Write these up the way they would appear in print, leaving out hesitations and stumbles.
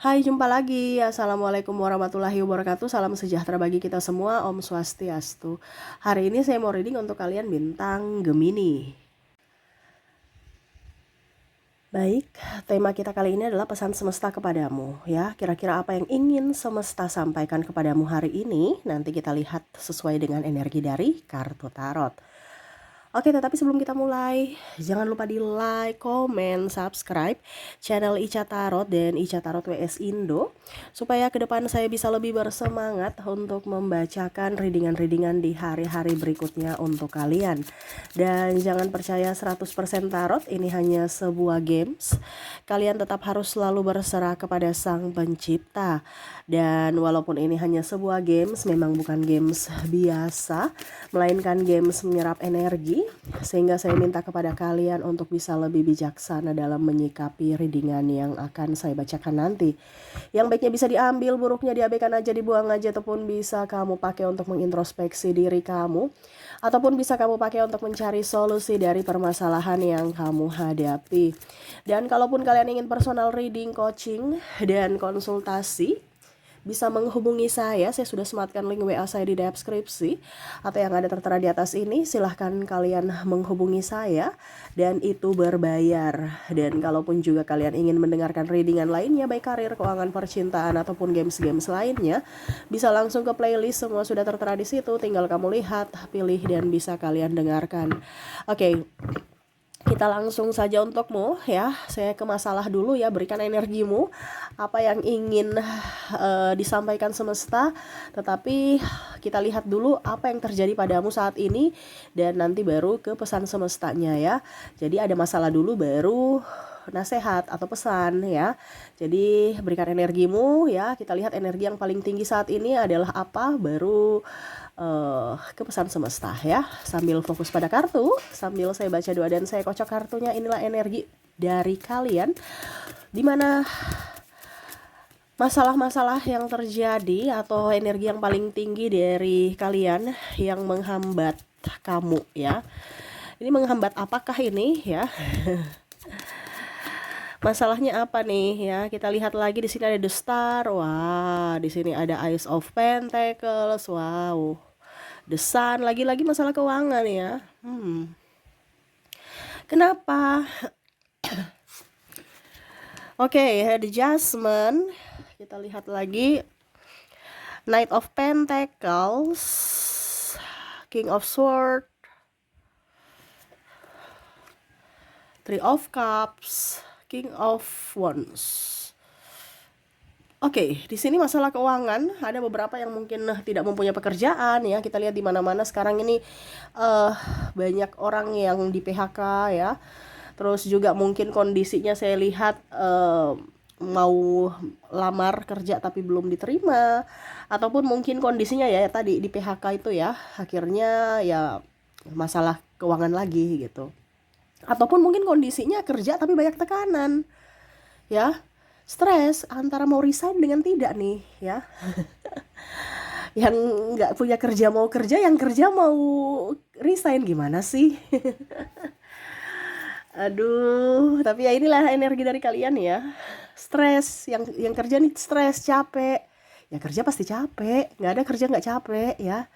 Hai, jumpa lagi. Assalamualaikum warahmatullahi wabarakatuh. Salam sejahtera bagi kita semua. Om Swastiastu. Hari ini saya mau reading untuk kalian bintang Gemini. Baik, tema kita kali ini adalah pesan semesta kepadamu ya. Kira-kira apa yang ingin semesta sampaikan kepadamu hari ini? Nanti kita lihat sesuai dengan energi dari kartu tarot. Oke, tetapi sebelum kita mulai, jangan lupa di like, komen, subscribe channel Ica Tarot dan Ica Tarot WS Indo, supaya ke depan saya bisa lebih bersemangat untuk membacakan readingan-readingan di hari-hari berikutnya untuk kalian. Dan jangan percaya 100% tarot, ini hanya sebuah games. Kalian tetap harus selalu berserah kepada Sang Pencipta. Dan walaupun ini hanya sebuah games, memang bukan games biasa, melainkan games menyerap energi, sehingga saya minta kepada kalian untuk bisa lebih bijaksana dalam menyikapi readingan yang akan saya bacakan nanti. Yang baiknya bisa diambil, buruknya diabaikan aja, dibuang aja, ataupun bisa kamu pakai untuk mengintrospeksi diri kamu, ataupun bisa kamu pakai untuk mencari solusi dari permasalahan yang kamu hadapi. Dan kalaupun kalian ingin personal reading, coaching, dan konsultasi, bisa menghubungi saya sudah sematkan link WA saya di deskripsi atau yang ada tertera di atas ini. Silahkan kalian menghubungi saya dan itu berbayar. Dan kalaupun juga kalian ingin mendengarkan readingan lainnya, baik karir, keuangan, percintaan, ataupun games-games lainnya, bisa langsung ke playlist, semua sudah tertera di situ. Tinggal kamu lihat, pilih, dan bisa kalian dengarkan. Oke, kita langsung saja untukmu ya. Saya ke masalah dulu ya. Berikan energimu, apa yang ingin disampaikan semesta. Tetapi kita lihat dulu apa yang terjadi padamu saat ini, dan nanti baru ke pesan semestanya ya. Jadi ada masalah dulu baru nasihat atau pesan ya. Jadi berikan energimu ya. Kita lihat energi yang paling tinggi saat ini adalah apa, baru ke pesan semesta ya. Sambil fokus pada kartu, sambil saya baca doa dan saya kocok kartunya. Inilah energi dari kalian, dimana masalah-masalah yang terjadi atau energi yang paling tinggi dari kalian yang menghambat kamu ya. Ini menghambat apakah ini ya? Masalahnya apa nih ya? Kita lihat lagi, di sini ada The Star. Wah, di sini ada Ace of Pentacles. Wow. The Sun, lagi-lagi masalah keuangan ya. Kenapa? Oke, The Judgment. Kita lihat lagi. Knight of Pentacles, King of Swords, Three of Cups, King of Wands. Oke, di sini masalah keuangan, ada beberapa yang mungkin tidak mempunyai pekerjaan ya. Kita lihat di mana-mana sekarang ini banyak orang yang di PHK ya. Terus juga mungkin kondisinya saya lihat mau lamar kerja tapi belum diterima, ataupun mungkin kondisinya ya tadi di PHK itu ya, akhirnya ya masalah keuangan lagi gitu. Ataupun mungkin kondisinya kerja tapi banyak tekanan ya, stres antara mau resign dengan tidak nih ya. Yang nggak punya kerja mau kerja, yang kerja mau resign, gimana sih? Aduh, tapi ya inilah energi dari kalian ya. Stres, yang kerja nih stres, capek. Ya kerja pasti capek, nggak ada kerja nggak capek ya.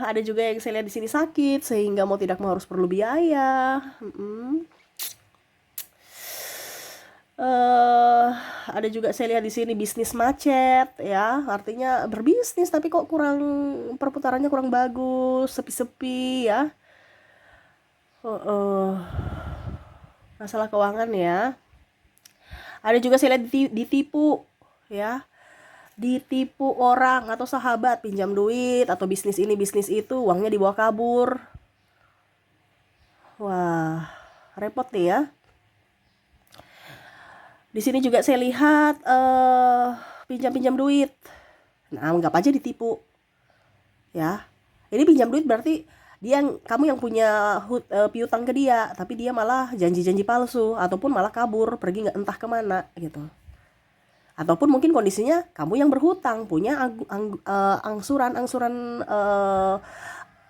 Ada juga yang saya lihat di sini sakit, sehingga mau tidak mau harus perlu biaya. Ada juga saya lihat di sini bisnis macet ya, artinya berbisnis tapi kok kurang, perputarannya kurang bagus, sepi-sepi ya. Masalah keuangan ya. Ada juga saya lihat ditipu ya, ditipu orang atau sahabat, pinjam duit atau bisnis ini bisnis itu, uangnya dibawa kabur. Wah, repot nih ya. Di sini juga saya lihat pinjam duit. Nah, anggap aja ditipu. Ya. Ini pinjam duit berarti kamu yang punya piutang ke dia, tapi dia malah janji-janji palsu, ataupun malah kabur, pergi nggak entah kemana gitu. Ataupun mungkin kondisinya kamu yang berhutang, punya angsuran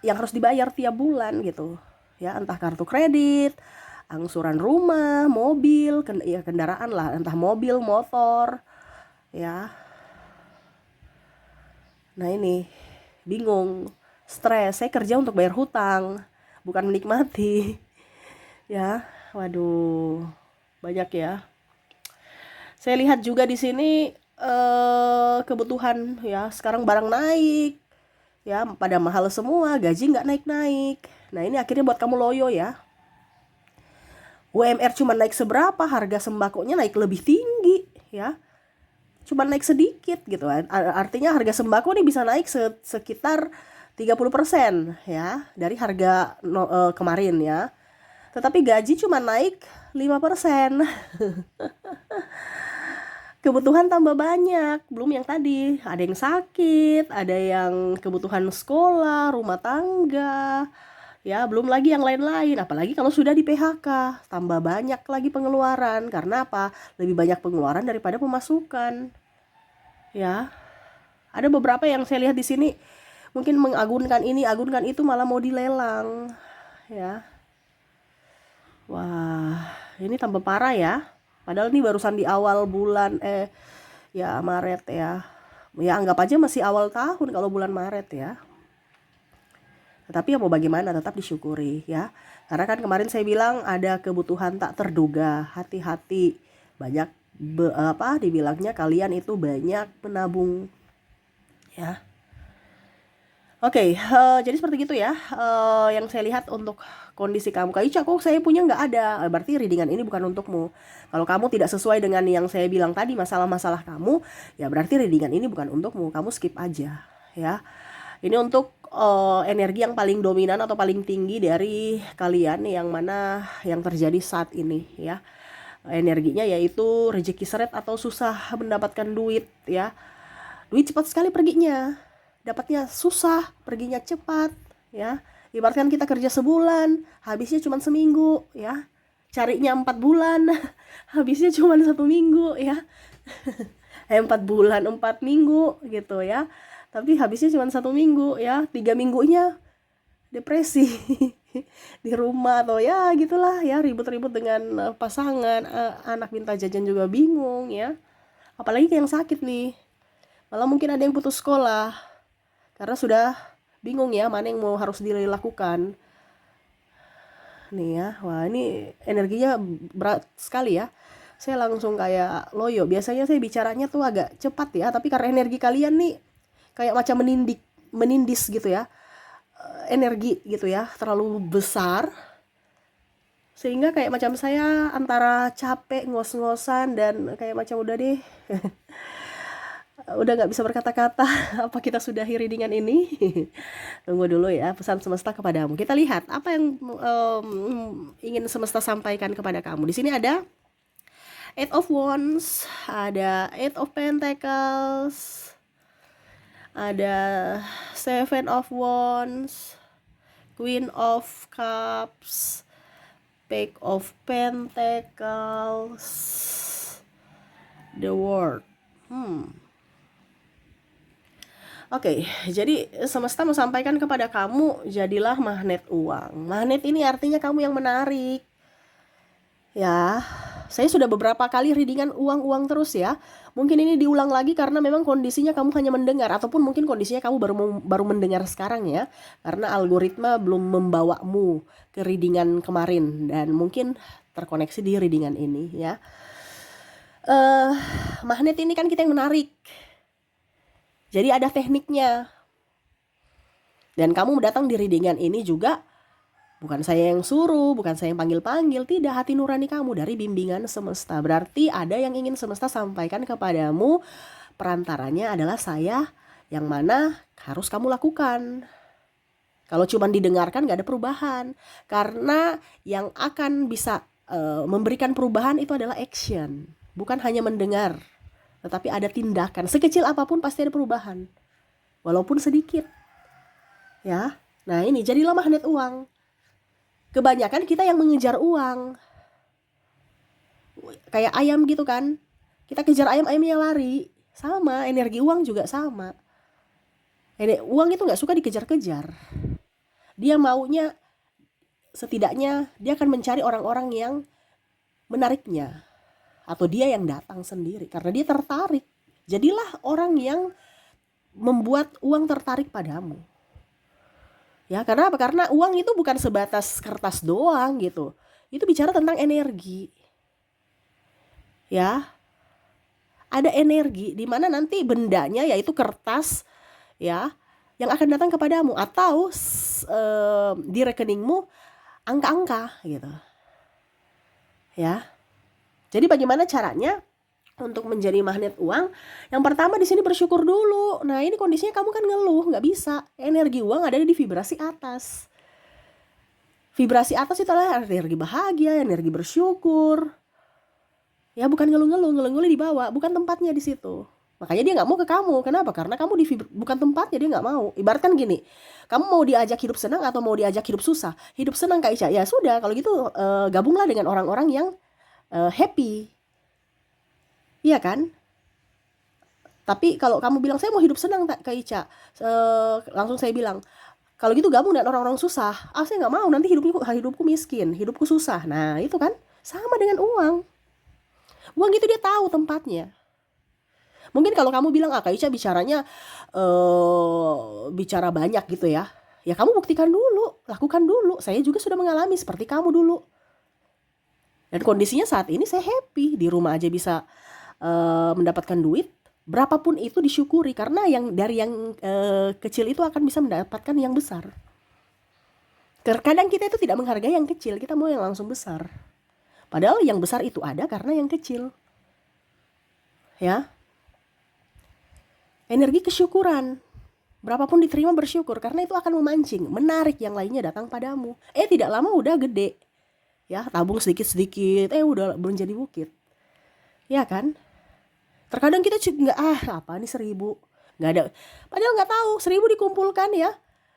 yang harus dibayar tiap bulan gitu. Ya, entah kartu kredit angsuran rumah, mobil, ya kendaraan lah, entah mobil, motor, ya. Nah ini, bingung, stres, saya kerja untuk bayar hutang, bukan menikmati, ya. Waduh, banyak ya. Saya lihat juga di sini kebutuhan ya, sekarang barang naik, ya pada mahal semua, gaji nggak naik-naik. Nah ini akhirnya buat kamu loyo ya. UMR cuma naik seberapa, harga sembakonya naik lebih tinggi ya. Cuma naik sedikit gitu kan. Artinya harga sembako nih bisa naik sekitar 30% ya dari harga kemarin ya. Tetapi gaji cuma naik 5%. Kebutuhan tambah banyak, belum yang tadi, ada yang sakit, ada yang kebutuhan sekolah, rumah tangga, ya belum lagi yang lain-lain. Apalagi kalau sudah di PHK, tambah banyak lagi pengeluaran. Karena apa? Lebih banyak pengeluaran daripada pemasukan. Ya, ada beberapa yang saya lihat di sini mungkin mengagunkan ini, agunkan itu, malah mau dilelang. Ya, wah, ini tambah parah ya. Padahal ini barusan di awal bulan ya Maret ya. Ya anggap aja masih awal tahun kalau bulan Maret ya. Tetapi ya mau bagaimana, tetap disyukuri ya. Karena kan kemarin saya bilang ada kebutuhan tak terduga, hati-hati. Banyak dibilangnya kalian itu banyak menabung ya. Oke, jadi seperti itu ya, yang saya lihat untuk kondisi kamu. Kak Ica, kok saya punya nggak ada? Berarti readingan ini bukan untukmu. Kalau kamu tidak sesuai dengan yang saya bilang tadi, masalah-masalah kamu, ya berarti readingan ini bukan untukmu. Kamu skip aja, ya. Ini untuk energi yang paling dominan atau paling tinggi dari kalian, yang mana yang terjadi saat ini, ya. Energinya yaitu rezeki seret atau susah mendapatkan duit, ya. Duit cepat sekali perginya. Dapatnya susah, perginya cepat, ya. Ibaratkan kita kerja sebulan, habisnya cuma seminggu, ya. Carinya 4 bulan, habisnya cuma 1 minggu, ya. 4 bulan, 4 minggu, gitu ya. Tapi habisnya cuma 1 minggu, ya. 3 minggunya depresi di rumah atau ya gitulah, ya, ribut-ribut dengan pasangan, anak minta jajan juga bingung, ya. Apalagi yang sakit nih. Malah mungkin ada yang putus sekolah. Karena sudah bingung ya mana yang mau harus dilakukan. Nih ya, wah ini energinya berat sekali ya. Saya langsung kayak loyo. Biasanya saya bicaranya tuh agak cepat ya, tapi karena energi kalian nih kayak macam menindis gitu ya. Energi gitu ya, terlalu besar. Sehingga kayak macam saya antara capek, ngos-ngosan, dan kayak macam udah deh. Udah nggak bisa berkata-kata. Apa kita sudahi readingan ini? Tunggu dulu ya, pesan semesta kepadamu. Kita lihat apa yang ingin semesta sampaikan kepada kamu. Di sini ada Eight of Wands, ada Eight of Pentacles, ada Seven of Wands, Queen of Cups, Page of Pentacles, The World. Oke, jadi semesta mau sampaikan kepada kamu, jadilah magnet uang. Magnet ini artinya kamu yang menarik. Ya, saya sudah beberapa kali readingan uang-uang terus ya. Mungkin ini diulang lagi karena memang kondisinya kamu hanya mendengar, ataupun mungkin kondisinya kamu baru mendengar sekarang ya. Karena algoritma belum membawamu ke readingan kemarin dan mungkin terkoneksi di readingan ini ya. Magnet ini kan kita yang menarik. Jadi ada tekniknya. Dan kamu datang di readingan ini juga bukan saya yang suruh, bukan saya yang panggil-panggil, tidak, hati nurani kamu dari bimbingan semesta. Berarti ada yang ingin semesta sampaikan kepadamu, perantaranya adalah saya, yang mana harus kamu lakukan. Kalau cuma didengarkan gak ada perubahan. Karena yang akan bisa memberikan perubahan itu adalah action, bukan hanya mendengar. Tetapi ada tindakan, sekecil apapun pasti ada perubahan, walaupun sedikit. Ya, nah ini jadilah magnet uang. Kebanyakan kita yang mengejar uang, kayak ayam gitu kan. Kita kejar ayam, ayamnya lari. Sama, energi uang juga sama. Uang itu nggak suka dikejar-kejar. Dia maunya setidaknya dia akan mencari orang-orang yang menariknya, atau dia yang datang sendiri karena dia tertarik. Jadilah orang yang membuat uang tertarik padamu. Ya, karena apa? Karena uang itu bukan sebatas kertas doang gitu. Itu bicara tentang energi. Ya, ada energi di mana nanti bendanya yaitu kertas ya yang akan datang kepadamu, atau di rekeningmu angka-angka gitu. Ya. Jadi bagaimana caranya untuk menjadi magnet uang? Yang pertama di sini bersyukur dulu. Nah, ini kondisinya kamu kan ngeluh, nggak bisa. Energi uang ada di vibrasi atas. Vibrasi atas itu adalah energi bahagia, energi bersyukur. Ya, bukan ngeluh-ngeluh, ngeluh-ngeluh di bawah, bukan tempatnya di situ. Makanya dia nggak mau ke kamu. Kenapa? Karena kamu bukan tempatnya, dia nggak mau. Ibaratkan gini, kamu mau diajak hidup senang atau mau diajak hidup susah? Hidup senang Kak Ica. Ya sudah, kalau gitu gabunglah dengan orang-orang yang happy. Iya kan? Tapi kalau kamu bilang saya mau hidup senang Kak Ica, langsung saya bilang, kalau gitu gabung dengan orang-orang susah. Ah, saya nggak mau, nanti hidupku miskin, hidupku susah. Nah itu kan sama dengan uang. Uang itu dia tahu tempatnya. Mungkin kalau kamu bilang, ah Kak Ica bicaranya bicara banyak gitu ya. Ya kamu buktikan dulu, lakukan dulu. Saya juga sudah mengalami seperti kamu dulu. Dan kondisinya saat ini saya happy, di rumah aja bisa mendapatkan duit. Berapapun itu disyukuri, karena yang dari yang kecil itu akan bisa mendapatkan yang besar. Terkadang kita itu tidak menghargai yang kecil, kita mau yang langsung besar. Padahal yang besar itu ada karena yang kecil. Ya. Energi kesyukuran. Berapapun diterima bersyukur, karena itu akan memancing, menarik yang lainnya datang padamu. Tidak lama udah gede. Ya, tabung sedikit-sedikit, udah menjadi bukit. Ya kan? Terkadang kita nggak, apa nih 1.000, nggak ada, padahal nggak tahu 1.000 dikumpulkan ya,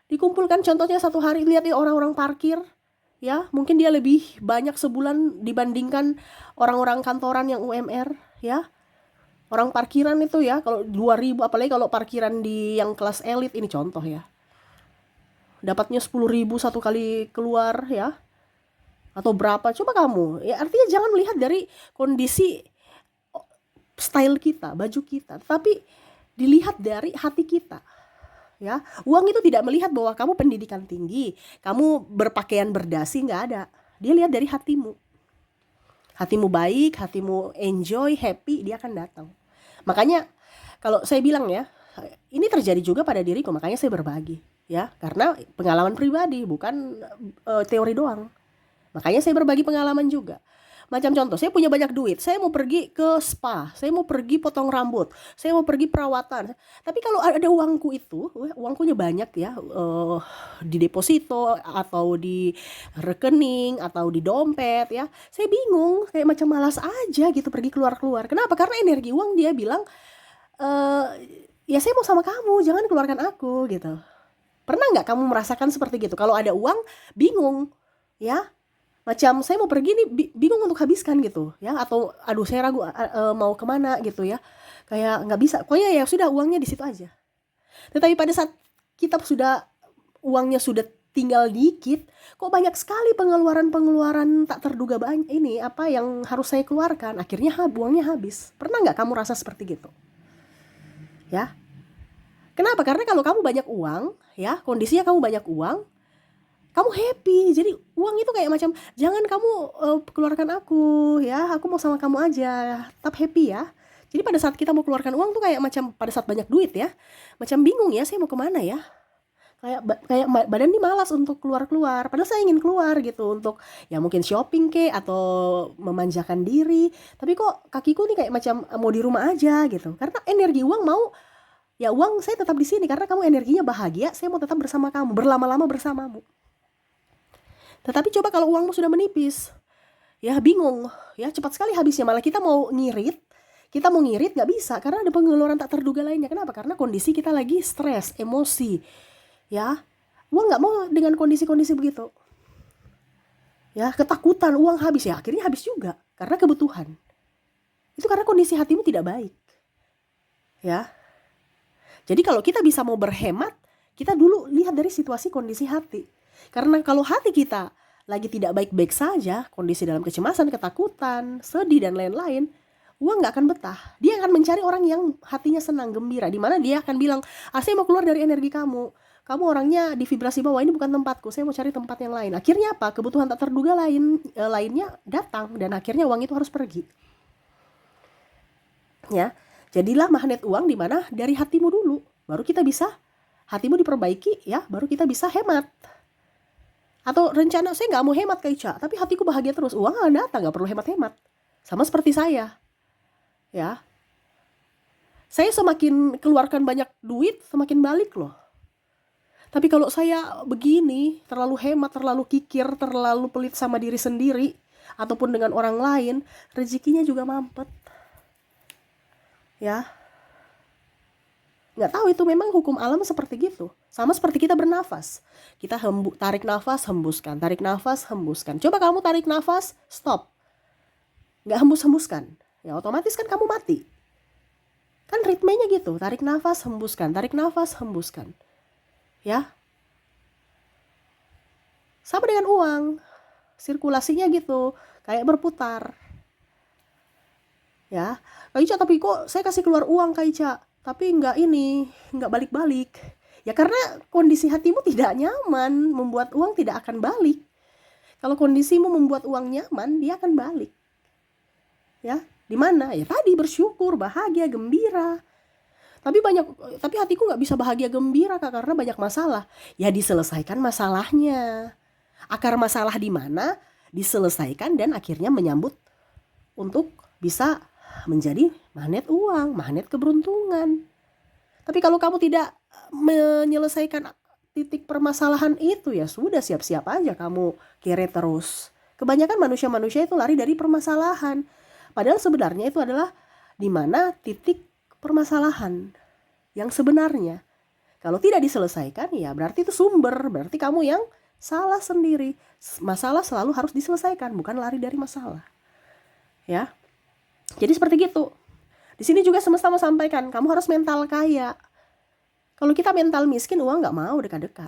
dikumpulkan contohnya satu hari, lihat nih orang-orang parkir ya, mungkin dia lebih banyak sebulan dibandingkan orang-orang kantoran yang UMR ya, orang parkiran itu ya, kalau 2.000, apalagi kalau parkiran di yang kelas elit ini contoh ya, dapatnya 10.000 satu kali keluar ya, atau berapa, coba kamu ya, artinya jangan melihat dari kondisi style kita, baju kita, tapi dilihat dari hati kita. Ya, uang itu tidak melihat bahwa kamu pendidikan tinggi, kamu berpakaian berdasi, nggak ada. Dia lihat dari hatimu. Hatimu baik, hatimu enjoy, happy, dia akan datang. Makanya kalau saya bilang ya, ini terjadi juga pada diriku, makanya saya berbagi ya, karena pengalaman pribadi, bukan teori doang. Makanya saya berbagi pengalaman juga. Macam contoh, saya punya banyak duit, saya mau pergi ke spa, saya mau pergi potong rambut, saya mau pergi perawatan. Tapi kalau ada uangku itu, uangkunya banyak ya, di deposito atau di rekening atau di dompet ya, saya bingung, kayak macam malas aja gitu pergi keluar-keluar. Kenapa? Karena energi uang dia bilang, ya saya mau sama kamu, jangan keluarkan aku gitu. Pernah nggak kamu merasakan seperti gitu? Kalau ada uang, bingung ya. Macam saya mau pergi nih, bingung untuk habiskan gitu ya, atau aduh saya ragu mau kemana gitu ya, kayak nggak bisa, pokoknya ya sudah, uangnya di situ aja. Tetapi pada saat kita sudah, uangnya sudah tinggal dikit, kok banyak sekali pengeluaran tak terduga, banyak ini apa yang harus saya keluarkan, akhirnya uangnya habis. Pernah nggak kamu rasa seperti gitu ya? Kenapa? Karena kalau kamu banyak uang ya, kondisinya kamu banyak uang, kamu happy. Jadi uang itu kayak macam, jangan kamu keluarkan aku ya, aku mau sama kamu aja, tetap happy ya. Jadi pada saat kita mau keluarkan uang tuh kayak macam pada saat banyak duit ya, macam bingung ya, saya mau kemana ya, kayak badan ini malas untuk keluar-keluar, padahal saya ingin keluar gitu, untuk ya mungkin shopping ke atau memanjakan diri, tapi kok kakiku nih kayak macam mau di rumah aja gitu, karena energi uang mau, ya uang saya tetap di sini karena kamu energinya bahagia, saya mau tetap bersama kamu, berlama-lama bersamamu. Tetapi coba kalau uangmu sudah menipis, ya bingung, ya cepat sekali habisnya. Malah kita mau ngirit nggak bisa karena ada pengeluaran tak terduga lainnya. Kenapa? Karena kondisi kita lagi stres, emosi, ya. Uang nggak mau dengan kondisi-kondisi begitu, ya, ketakutan uang habis, ya akhirnya habis juga karena kebutuhan. Itu karena kondisi hatimu tidak baik, ya. Jadi kalau kita bisa mau berhemat, kita dulu lihat dari situasi kondisi hati. Karena kalau hati kita lagi tidak baik-baik saja, kondisi dalam kecemasan, ketakutan, sedih dan lain-lain, uang nggak akan betah. Dia akan mencari orang yang hatinya senang, gembira, di mana dia akan bilang, saya mau keluar dari energi kamu. Kamu orangnya di vibrasi bawah, ini bukan tempatku, saya mau cari tempat yang lain. Akhirnya apa? Kebutuhan tak terduga lainnya datang, dan akhirnya uang itu harus pergi. Ya, jadilah magnet uang di mana dari hatimu dulu, baru kita bisa hatimu diperbaiki, ya, baru kita bisa hemat. Atau rencana saya nggak mau hemat Kak Ica, tapi hatiku bahagia terus, uang akan datang, nggak perlu hemat-hemat. Sama seperti saya, ya. Saya semakin keluarkan banyak duit, semakin balik loh. Tapi kalau saya begini, terlalu hemat, terlalu kikir, terlalu pelit sama diri sendiri, ataupun dengan orang lain, rezekinya juga mampet. Ya, nggak tahu, itu memang hukum alam seperti gitu. Sama seperti kita bernafas. Kita tarik nafas, hembuskan. Tarik nafas, hembuskan. Coba kamu tarik nafas, stop. Nggak hembus-hembuskan. Ya otomatis kan kamu mati. Kan ritmenya gitu. Tarik nafas, hembuskan. Tarik nafas, hembuskan. Ya. Sama dengan uang. Sirkulasinya gitu. Kayak berputar. Ya. Kak Ica, tapi kok saya kasih keluar uang Kak Ica, tapi nggak balik-balik. Ya karena kondisi hatimu tidak nyaman, membuat uang tidak akan balik. Kalau kondisimu membuat uang nyaman, dia akan balik. Ya, di mana? Ya tadi, bersyukur, bahagia, gembira. Tapi hatiku nggak bisa bahagia gembira Kak, karena banyak masalah. Ya diselesaikan masalahnya. Akar masalah di mana? Diselesaikan dan akhirnya menyambut untuk bisa menjadi magnet uang, magnet keberuntungan. Tapi kalau kamu tidak menyelesaikan titik permasalahan itu, ya sudah, siap-siap aja kamu kere terus. Kebanyakan manusia-manusia itu lari dari permasalahan. Padahal sebenarnya itu adalah di mana titik permasalahan yang sebenarnya. Kalau tidak diselesaikan, ya berarti itu sumber, berarti kamu yang salah sendiri. Masalah selalu harus diselesaikan, bukan lari dari masalah. Ya. Jadi seperti gitu. Di sini juga semesta mau sampaikan, kamu harus mental kaya. Kalau kita mental miskin, uang nggak mau dekat-dekat.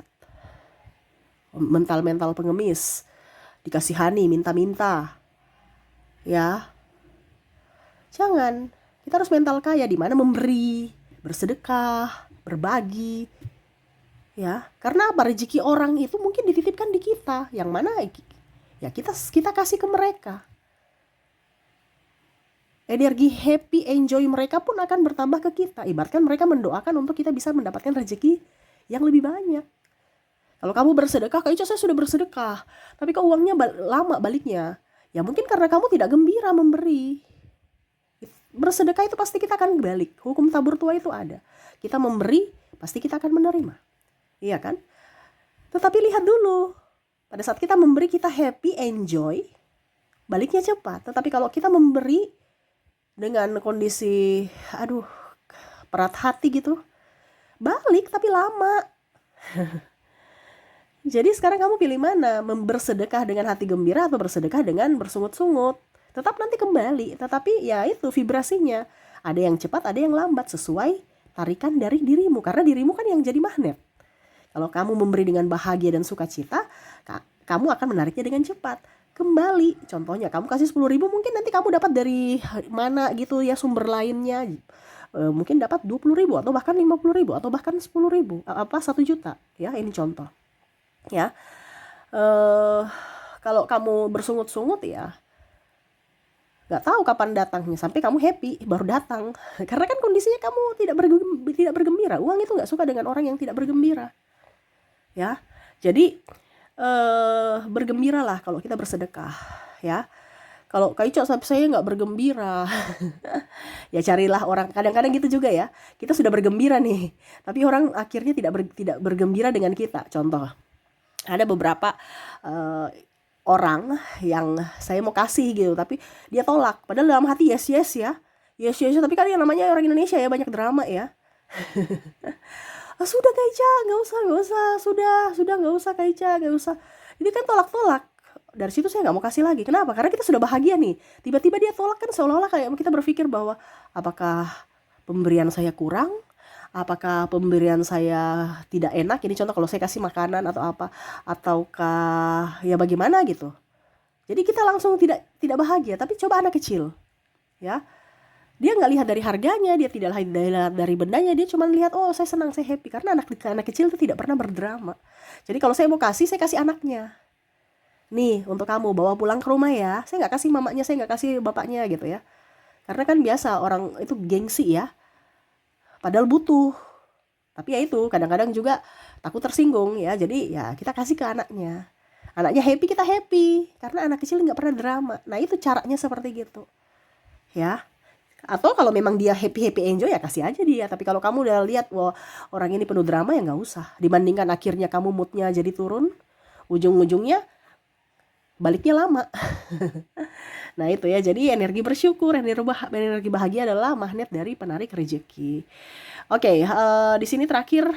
Mental pengemis, dikasihani, minta-minta. Ya, jangan. Kita harus mental kaya, di mana memberi, bersedekah, berbagi. Ya, karena apa? Rezeki orang itu mungkin dititipkan di kita, yang mana ya kita kasih ke mereka. Energi happy, enjoy mereka pun akan bertambah ke kita. Ibaratkan mereka mendoakan untuk kita bisa mendapatkan rezeki yang lebih banyak. Kalau kamu bersedekah, Kak Ica saya sudah bersedekah, tapi kok uangnya lama baliknya? Ya mungkin karena kamu tidak gembira memberi. Bersedekah itu pasti kita akan balik. Hukum tabur tua itu ada. Kita memberi, pasti kita akan menerima. Iya kan? Tetapi lihat dulu. Pada saat kita memberi, kita happy, enjoy, baliknya cepat. Tetapi kalau kita memberi dengan kondisi berat hati gitu, balik tapi lama. Jadi sekarang kamu pilih mana? Bersedekah dengan hati gembira atau bersedekah dengan bersungut-sungut? Tetap nanti kembali, tetapi ya itu vibrasinya. Ada yang cepat, ada yang lambat, sesuai tarikan dari dirimu. Karena dirimu kan yang jadi magnet. Kalau kamu memberi dengan bahagia dan sukacita, kamu akan menariknya dengan cepat. Kembali, contohnya kamu kasih 10.000, mungkin nanti kamu dapat dari mana gitu ya, sumber lainnya. Mungkin dapat 20.000 atau bahkan 50.000 atau bahkan 10.000, 1 juta. Ya, ini contoh. Ya, kalau kamu bersungut-sungut ya, nggak tahu kapan datangnya, sampai kamu happy baru datang. Karena kan kondisinya kamu tidak bergembira. Uang itu nggak suka dengan orang yang tidak bergembira. Ya, jadi bergembiralah kalau kita bersedekah, ya. Kalau Kak Ica saya nggak bergembira, ya carilah orang. Kadang-kadang gitu juga ya. Kita sudah bergembira nih, tapi orang akhirnya tidak bergembira dengan kita. Contoh, ada beberapa orang yang saya mau kasih gitu, tapi dia tolak. Padahal dalam hati yes ya. Tapi kan yang namanya orang Indonesia ya, banyak drama ya. Sudah Kak Ica, nggak usah, sudah nggak usah Kak Ica, nggak usah. Ini kan tolak. Dari situ saya nggak mau kasih lagi. Kenapa? Karena kita sudah bahagia nih. Tiba-tiba dia tolak, kan seolah-olah kayak kita berpikir bahwa apakah pemberian saya kurang, Apakah pemberian saya tidak enak? Ini contoh kalau saya kasih makanan atau apa, ataukah ya bagaimana gitu. Jadi kita langsung tidak bahagia. Tapi coba anak kecil, ya, dia nggak lihat dari harganya, dia tidak lihat dari bendanya, dia cuma lihat, oh saya senang, saya happy. Karena anak kecil itu tidak pernah berdrama. Jadi kalau saya mau kasih, saya kasih anaknya. Nih untuk kamu, bawa pulang ke rumah ya. Saya nggak kasih mamanya, saya nggak kasih bapaknya gitu ya. Karena kan biasa orang itu gengsi ya, padahal butuh. Tapi ya itu kadang-kadang juga takut tersinggung ya. Jadi ya kita kasih ke anaknya. Anaknya happy, kita happy. Karena anak kecil nggak pernah drama. Nah itu caranya seperti gitu. Ya. Atau kalau memang dia happy enjoy ya kasih aja dia. Tapi kalau kamu udah lihat wah orang ini penuh drama ya nggak usah. Dibandingkan akhirnya kamu moodnya jadi turun, ujung-ujungnya baliknya lama. Nah itu ya, jadi energi bersyukur, energi bahagia adalah magnet dari penarik rezeki. Oke, di sini terakhir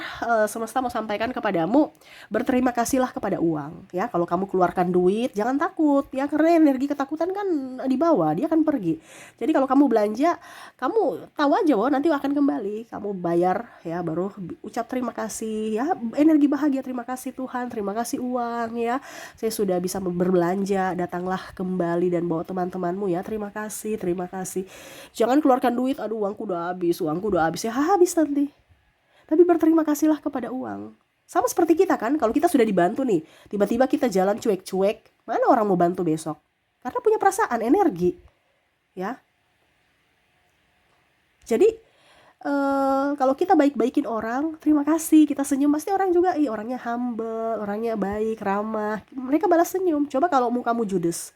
semesta mau sampaikan kepadamu, berterima kasihlah kepada uang. Ya, kalau kamu keluarkan duit, jangan takut ya, karena energi ketakutan kan dibawa, dia akan pergi. Jadi kalau kamu belanja, kamu tahu aja bahwa nanti akan kembali. Kamu bayar ya, baru ucap terima kasih ya, energi bahagia, terima kasih Tuhan, terima kasih uang ya. Saya sudah bisa berbelanja, datanglah kembali dan bawa teman-temanmu ya, terima kasih, terima kasih. Jangan keluarkan duit, aduh uangku udah habis ya, habis nanti. Tapi berterima kasihlah kepada uang. Sama seperti kita kan, kalau kita sudah dibantu nih, tiba-tiba kita jalan cuek-cuek, mana orang mau bantu besok? Karena punya perasaan, energi, ya. Jadi kalau kita baik-baikin orang, terima kasih, kita senyum, pasti orang juga, orangnya humble, orangnya baik, ramah, mereka balas senyum. Coba kalau mukamu judes,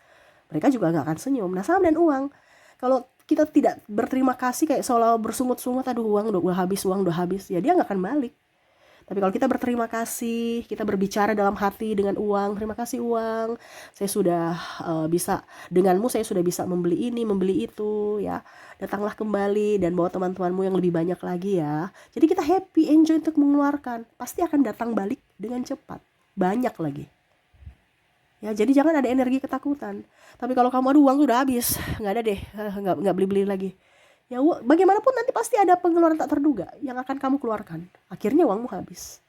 mereka juga gak akan senyum. Nah sama dengan uang, kalau kita tidak berterima kasih kayak seolah bersungut-sungut, aduh uang udah habis, ya dia gak akan balik. Tapi kalau kita berterima kasih, kita berbicara dalam hati dengan uang, terima kasih uang, saya sudah bisa, denganmu saya sudah bisa membeli ini, membeli itu ya. Datanglah kembali dan bawa teman-temanmu yang lebih banyak lagi ya. Jadi kita happy, enjoy untuk mengeluarkan, pasti akan datang balik dengan cepat, banyak lagi. Ya, jadi jangan ada energi ketakutan. Tapi kalau kamu aduh uang udah habis, nggak ada deh, nggak beli-beli lagi. Ya bagaimanapun nanti pasti ada pengeluaran tak terduga yang akan kamu keluarkan. Akhirnya uangmu habis.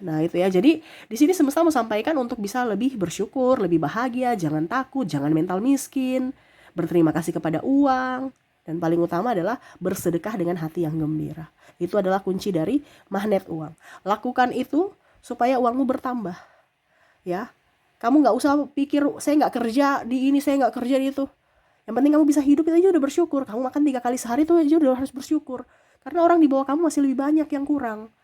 Nah itu ya, jadi di sini semesta mau sampaikan untuk bisa lebih bersyukur, lebih bahagia, jangan takut, jangan mental miskin, berterima kasih kepada uang, dan paling utama adalah bersedekah dengan hati yang gembira. Itu adalah kunci dari magnet uang. Lakukan itu supaya uangmu bertambah. Ya, kamu nggak usah pikir saya nggak kerja di ini, saya nggak kerja di itu. Yang penting kamu bisa hidup, itu aja udah bersyukur. Kamu makan 3 kali sehari itu aja udah harus bersyukur. Karena orang di bawah kamu masih lebih banyak yang kurang.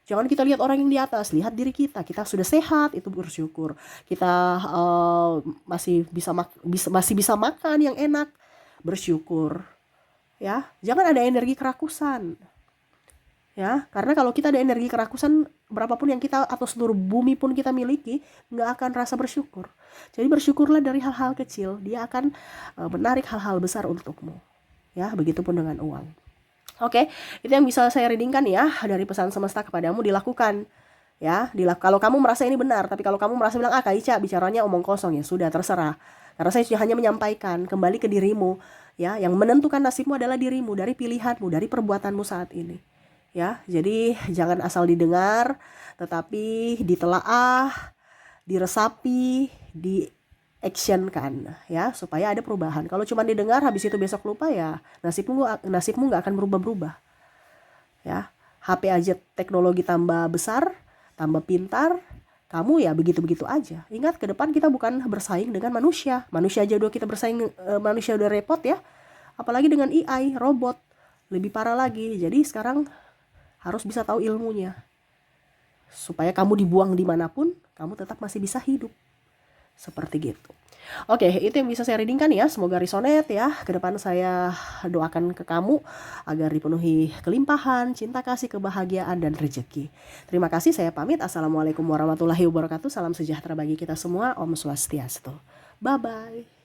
Jangan kita lihat orang yang di atas, lihat diri kita. Kita sudah sehat, itu bersyukur. Kita masih bisa makan yang enak, bersyukur. Ya, jangan ada energi kerakusan. Ya, karena kalau kita ada energi kerakusan, berapapun yang kita atau seluruh bumi pun kita miliki, nggak akan rasa bersyukur. Jadi bersyukurlah dari hal-hal kecil, dia akan menarik hal-hal besar untukmu. Ya, begitupun dengan uang. Oke, itu yang bisa saya readingkan ya dari pesan semesta kepadamu, dilakukan. Ya, kalau kamu merasa ini benar, tapi kalau kamu merasa bilang Kak Ica bicaranya omong kosong, ya sudah terserah. Karena saya hanya menyampaikan, kembali ke dirimu. Ya, yang menentukan nasibmu adalah dirimu, dari pilihanmu, dari perbuatanmu saat ini. Ya, jadi jangan asal didengar, tetapi ditelaah, diresapi, di-actionkan ya, supaya ada perubahan. Kalau cuma didengar habis itu besok lupa ya, nasibmu nggak akan berubah-berubah. Ya, HP aja teknologi tambah besar, tambah pintar, kamu ya begitu-begitu aja. Ingat ke depan kita bukan bersaing dengan manusia. Manusia aja udah kita bersaing, manusia udah repot ya. Apalagi dengan AI, robot, lebih parah lagi. Jadi sekarang harus bisa tahu ilmunya, supaya kamu dibuang dimanapun, kamu tetap masih bisa hidup. Seperti gitu. Oke, itu yang bisa saya readingkan ya. Semoga resonate ya. Ke depan saya doakan ke kamu agar dipenuhi kelimpahan, cinta kasih, kebahagiaan, dan rezeki. Terima kasih, saya pamit. Assalamualaikum warahmatullahi wabarakatuh. Salam sejahtera bagi kita semua. Om Swastiastu. Bye-bye.